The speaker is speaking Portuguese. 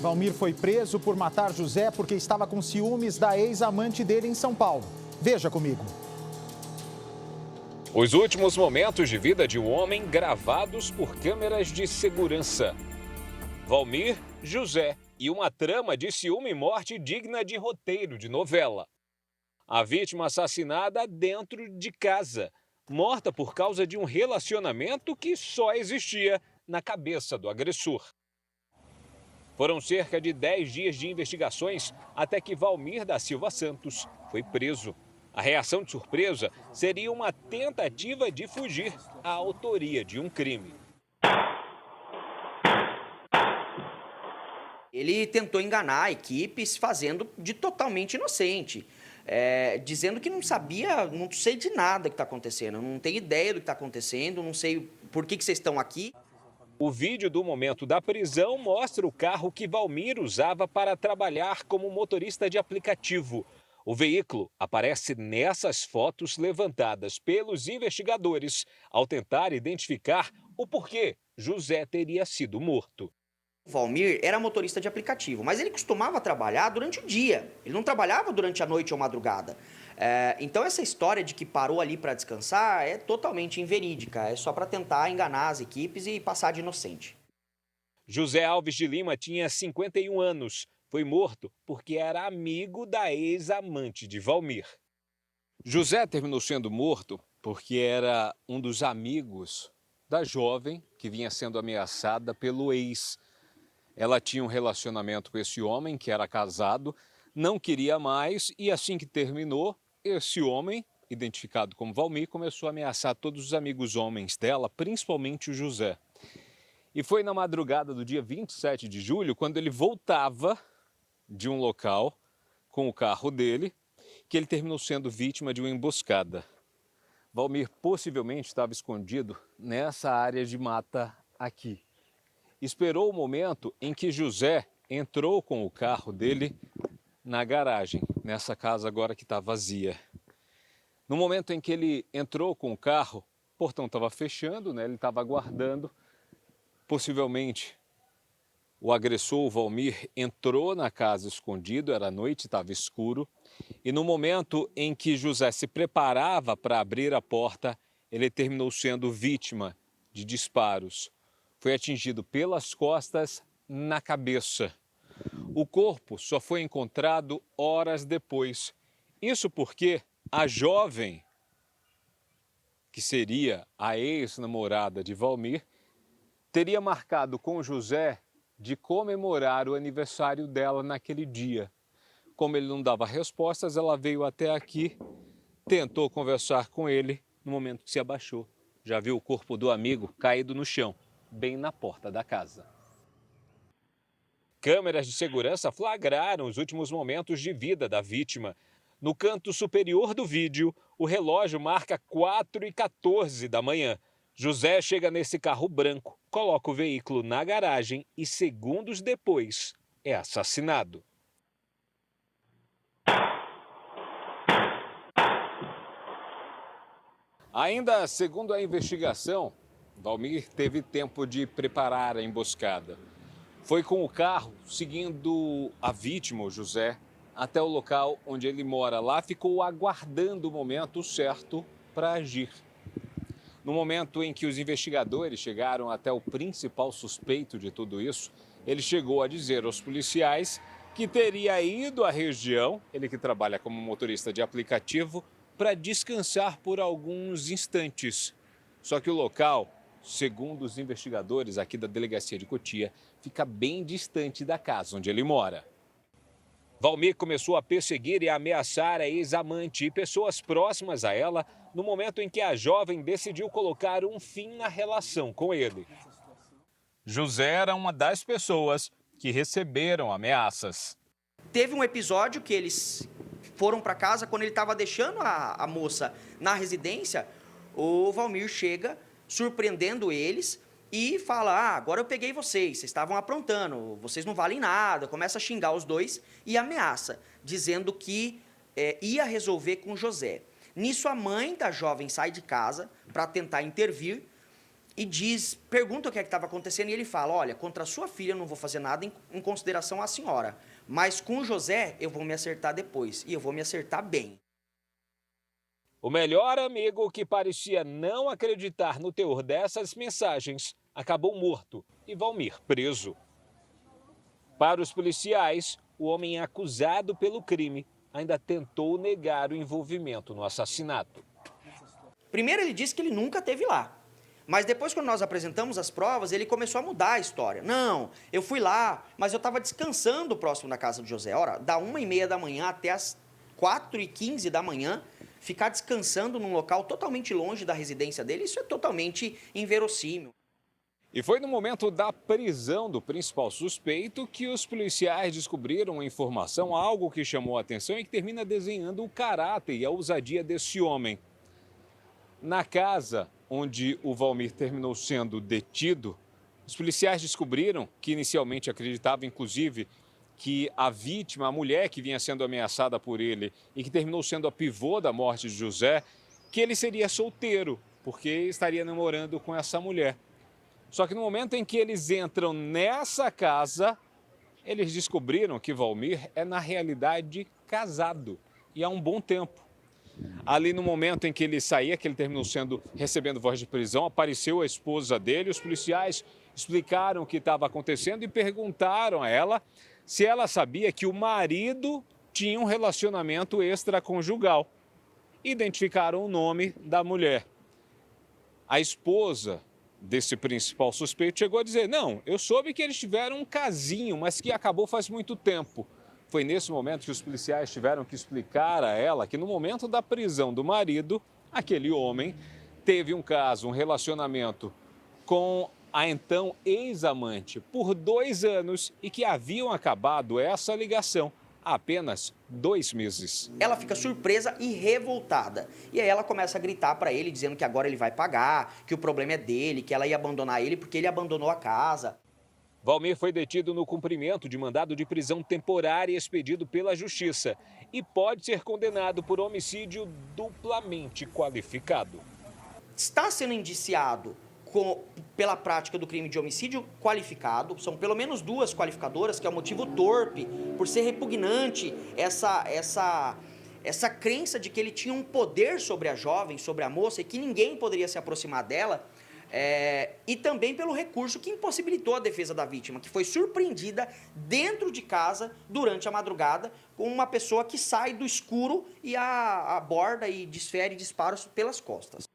Valmir foi preso por matar José porque estava com ciúmes da ex-amante dele em São Paulo. Veja comigo. Os últimos momentos de vida de um homem gravados por câmeras de segurança. Valmir, José e uma trama de ciúme e morte digna de roteiro de novela. A vítima assassinada dentro de casa, morta por causa de um relacionamento que só existia na cabeça do agressor. Foram cerca de 10 dias de investigações até que Valmir da Silva Santos foi preso. A reação de surpresa seria uma tentativa de fugir à autoria de um crime. Ele tentou enganar a equipe se fazendo de totalmente inocente, dizendo que não sabia, não sei de nada que está acontecendo, não tenho ideia do que está acontecendo, não sei por que vocês estão aqui. O vídeo do momento da prisão mostra o carro que Valmir usava para trabalhar como motorista de aplicativo. O veículo aparece nessas fotos levantadas pelos investigadores ao tentar identificar o porquê José teria sido morto. Valmir era motorista de aplicativo, mas ele costumava trabalhar durante o dia, ele não trabalhava durante a noite ou madrugada. Então essa história de que parou ali para descansar é totalmente inverídica, é só para tentar enganar as equipes e passar de inocente. José Alves de Lima tinha 51 anos. Foi morto porque era amigo da ex-amante de Valmir. José terminou sendo morto porque era um dos amigos da jovem que vinha sendo ameaçada pelo ex. Ela tinha um relacionamento com esse homem, que era casado, não queria mais e assim que terminou, esse homem, identificado como Valmir, começou a ameaçar todos os amigos homens dela, principalmente o José. E foi na madrugada do dia 27 de julho, quando ele voltava de um local com o carro dele, que ele terminou sendo vítima de uma emboscada. Valmir possivelmente estava escondido nessa área de mata aqui. Esperou o momento em que José entrou com o carro dele na garagem, nessa casa agora que está vazia. No momento em que ele entrou com o carro, o portão estava fechando, né? Ele estava aguardando. Possivelmente o agressor, o Valmir, entrou na casa escondido, era noite, estava escuro. E no momento em que José se preparava para abrir a porta, ele terminou sendo vítima de disparos. Foi atingido pelas costas, na cabeça. O corpo só foi encontrado horas depois. Isso porque a jovem, que seria a ex-namorada de Valmir, teria marcado com José de comemorar o aniversário dela naquele dia. Como ele não dava respostas, ela veio até aqui, tentou conversar com ele, no momento que se abaixou. Já viu o corpo do amigo caído no chão, bem na porta da casa. Câmeras de segurança flagraram os últimos momentos de vida da vítima. No canto superior do vídeo, o relógio marca 4h14 da manhã. José chega nesse carro branco, coloca o veículo na garagem e, segundos depois, é assassinado. Ainda segundo a investigação, Valmir teve tempo de preparar a emboscada. Foi com o carro seguindo a vítima, o José, até o local onde ele mora. Lá ficou aguardando o momento certo para agir. No momento em que os investigadores chegaram até o principal suspeito de tudo isso, ele chegou a dizer aos policiais que teria ido à região, ele que trabalha como motorista de aplicativo, para descansar por alguns instantes. Só que o local, segundo os investigadores aqui da delegacia de Cotia, fica bem distante da casa onde ele mora. Valmir começou a perseguir e ameaçar a ex-amante e pessoas próximas a ela no momento em que a jovem decidiu colocar um fim na relação com ele. José era uma das pessoas que receberam ameaças. Teve um episódio que eles foram para casa, quando ele estava deixando a moça na residência, o Valmir chega surpreendendo eles e fala: agora eu peguei vocês estavam aprontando, vocês não valem nada. Começa a xingar os dois e ameaça, dizendo que ia resolver com José. Nisso, a mãe da jovem sai de casa para tentar intervir e pergunta o que é que estava acontecendo, e ele fala, olha, contra a sua filha eu não vou fazer nada em consideração à senhora, mas com o José eu vou me acertar depois, e eu vou me acertar bem. O melhor amigo, que parecia não acreditar no teor dessas mensagens, acabou morto e Valmir preso. Para os policiais, o homem acusado pelo crime ainda tentou negar o envolvimento no assassinato. Primeiro ele disse que ele nunca esteve lá. Mas depois, quando nós apresentamos as provas, ele começou a mudar a história. Não, eu fui lá, mas eu estava descansando próximo da casa de José. Ora, da 1h30 da manhã até as 4h15 da manhã, ficar descansando num local totalmente longe da residência dele, isso é totalmente inverossímil. E foi no momento da prisão do principal suspeito que os policiais descobriram uma informação, algo que chamou a atenção e que termina desenhando o caráter e a ousadia desse homem. Na casa onde o Valmir terminou sendo detido, os policiais descobriram, que inicialmente acreditavam inclusive que a vítima, a mulher que vinha sendo ameaçada por ele e que terminou sendo a pivô da morte de José, que ele seria solteiro, porque estaria namorando com essa mulher. Só que no momento em que eles entram nessa casa, eles descobriram que Valmir é, na realidade, casado e há um bom tempo. Ali no momento em que ele saía, que ele terminou recebendo voz de prisão, apareceu a esposa dele. Os policiais explicaram o que estava acontecendo e perguntaram a ela se ela sabia que o marido tinha um relacionamento extraconjugal. Identificaram o nome da mulher. A esposa desse principal suspeito chegou a dizer, não, eu soube que eles tiveram um casinho, mas que acabou faz muito tempo. Foi nesse momento que os policiais tiveram que explicar a ela que no momento da prisão do marido, aquele homem teve um caso, um relacionamento com a então ex-amante por 2 anos e que haviam acabado essa ligação há apenas 2 meses. Ela fica surpresa e revoltada. E aí ela começa a gritar para ele, dizendo que agora ele vai pagar, que o problema é dele, que ela ia abandonar ele porque ele abandonou a casa. Valmir foi detido no cumprimento de mandado de prisão temporária expedido pela Justiça e pode ser condenado por homicídio duplamente qualificado. Está sendo indiciado pela prática do crime de homicídio qualificado, são pelo menos 2 qualificadoras, que é o motivo torpe, por ser repugnante essa crença de que ele tinha um poder sobre a jovem, sobre a moça, e que ninguém poderia se aproximar dela, e também pelo recurso que impossibilitou a defesa da vítima, que foi surpreendida dentro de casa durante a madrugada com uma pessoa que sai do escuro e a aborda e desfere disparos pelas costas.